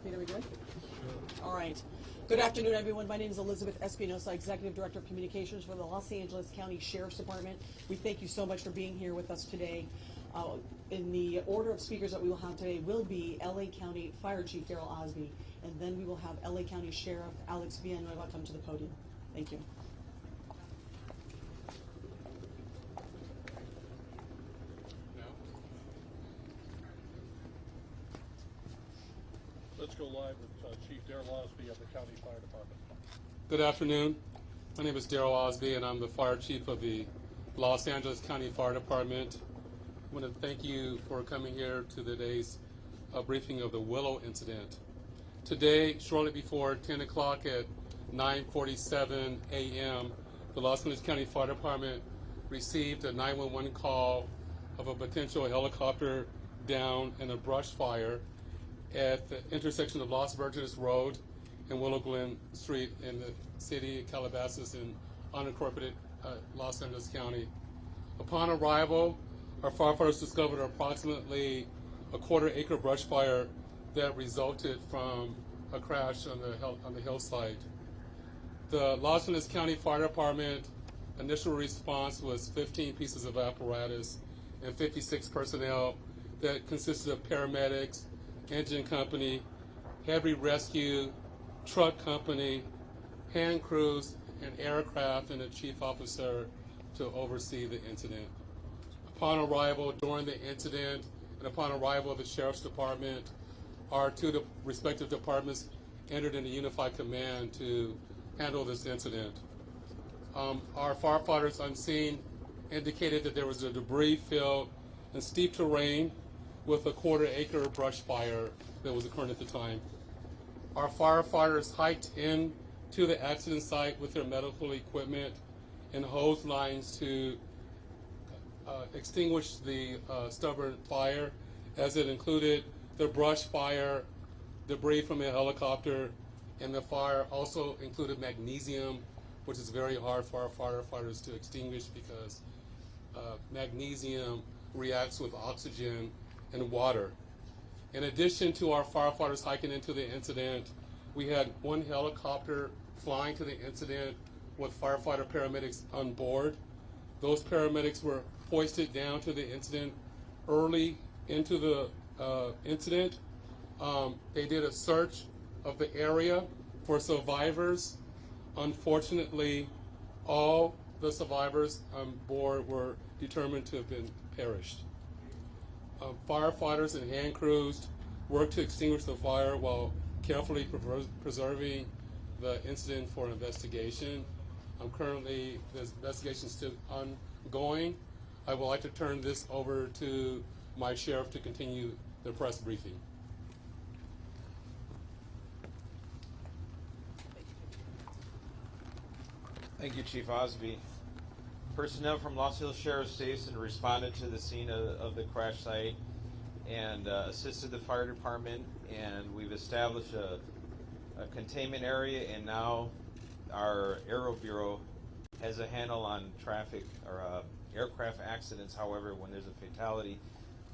Peter, we good? Sure. All right. Good afternoon, everyone. My name is Elizabeth Espinosa, Executive Director of Communications for the Los Angeles County Sheriff's Department. We thank you so much for being here with us today. In the order of speakers that we will have today will be LA County Fire Chief Daryl Osby, and then we will have LA County Sheriff Alex Villanueva come to the podium. Thank you. Let's go live with Chief Daryl Osby of the County Fire Department. Good afternoon. My name is Daryl Osby, and I'm the Fire Chief of the Los Angeles County Fire Department. I want to thank you for coming here to today's briefing of the Willow incident. Today, shortly before 10 o'clock at 9:47 a.m., the Los Angeles County Fire Department received a 911 call of a potential helicopter down in a brush fire at the intersection of Los Virgenes Road and Willow Glen Street in the city of Calabasas in unincorporated Los Angeles County. Upon arrival, our firefighters discovered approximately a quarter-acre brush fire that resulted from a crash on the hillside. The Los Angeles County Fire Department initial response was 15 pieces of apparatus and 56 personnel that consisted of paramedics, engine company, heavy rescue, truck company, hand crews, and aircraft, and a chief officer to oversee the incident. Upon arrival, during the incident, and upon arrival of the Sheriff's Department, our two respective departments entered into unified command to handle this incident. Our firefighters on scene indicated that there was a debris field and steep terrain with a quarter-acre brush fire that was occurring at the time. Our firefighters hiked in to the accident site with their medical equipment and hose lines to extinguish the stubborn fire, as it included the brush fire, debris from a helicopter, and the fire also included magnesium, which is very hard for our firefighters to extinguish because magnesium reacts with oxygen and water. In addition to our firefighters hiking into the incident, we had one helicopter flying to the incident with firefighter paramedics on board. Those paramedics were hoisted down to the incident early into the incident. They did a search of the area for survivors. Unfortunately, all the survivors on board were determined to have been perished. Firefighters and hand crews worked to extinguish the fire while carefully preserving the incident for investigation. Currently, the investigation is still ongoing. I would like to turn this over to my sheriff to continue the press briefing. Thank you, Chief Osby. Personnel from Los Angeles Sheriff's Station responded to the scene of the crash site and assisted the fire department, and we've established a containment area, and now our Aero Bureau has a handle on traffic or aircraft accidents. However, when there's a fatality,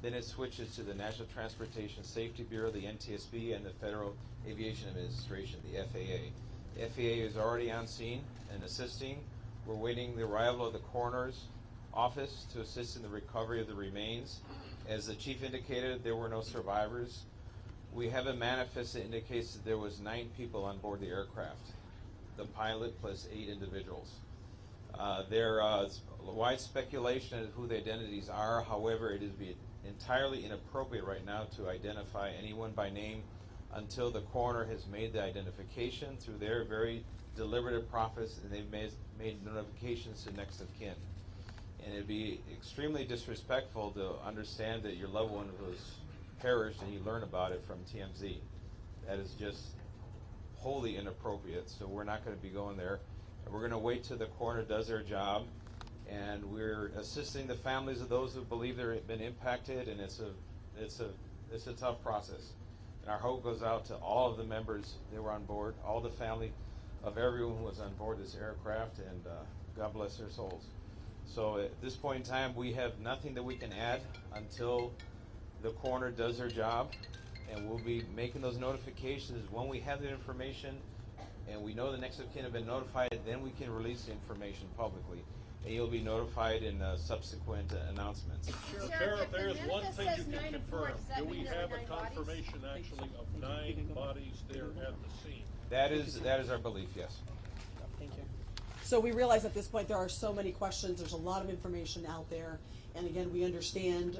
then it switches to the National Transportation Safety Bureau, the NTSB, and the Federal Aviation Administration, the FAA. The FAA is already on scene and assisting. We're waiting the arrival of the coroner's office to assist in the recovery of the remains. As the chief indicated, there were no survivors. We have a manifest that indicates that there was 9 people on board the aircraft, the pilot plus 8 individuals. There is wide speculation as to who the identities are. However, it is entirely inappropriate right now to identify anyone by name until the coroner has made the identification through their very deliberative process, and they've made notifications to next of kin. And it'd be extremely disrespectful to understand that your loved one was perished and you learn about it from TMZ. That is just wholly inappropriate, so we're not going to be going there. We're going to wait till the coroner does their job, and we're assisting the families of those who believe they've been impacted, and it's a tough process. And our hope goes out to all of the members that were on board, all the family of everyone who was on board this aircraft, and God bless their souls. So at this point in time, we have nothing that we can add until the coroner does their job, and we'll be making those notifications when we have the information and we know the next of kin have been notified, then we can release the information publicly. And you'll be notified in subsequent announcements. Sheriff, there is if the one manifest thing you says can 9 and 4, confirm. does that Do we mean there have were a 9 bodies? confirmation actually of 9 bodies there at the scene? That is our belief, yes. Thank you. So we realize at this point there are so many questions. There's a lot of information out there, and again, we understand.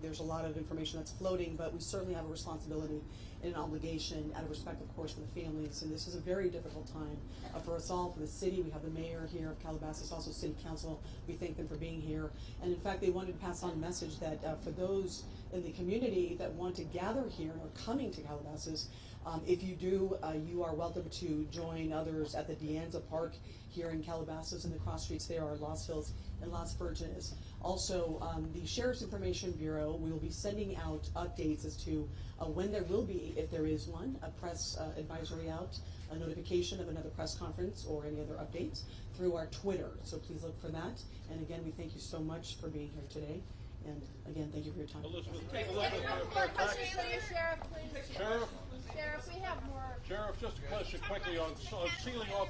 There's a lot of information that's floating, but we certainly have a responsibility and an obligation, out of respect, of course, for the families. And this is a very difficult time for us all, for the city. We have the mayor here of Calabasas, also city council. We thank them for being here. And in fact, they wanted to pass on a message that for those in the community that want to gather here or coming to Calabasas, if you do, you are welcome to join others at the Dianza Park here in Calabasas, and the cross streets there are Los Hills and Las Virgenes. Also, the Sheriff's Information Bureau, we will be sending out updates as to when there will be, if there is one, a press advisory out, a notification of another press conference or any other updates through our Twitter. So please look for that. And again, we thank you so much for being here today. And again, thank you for your time. Elizabeth, More Elizabeth, questions for you, Sheriff, please. Sheriff, Sheriff, we have more. Sheriff, just a question quickly on sealing off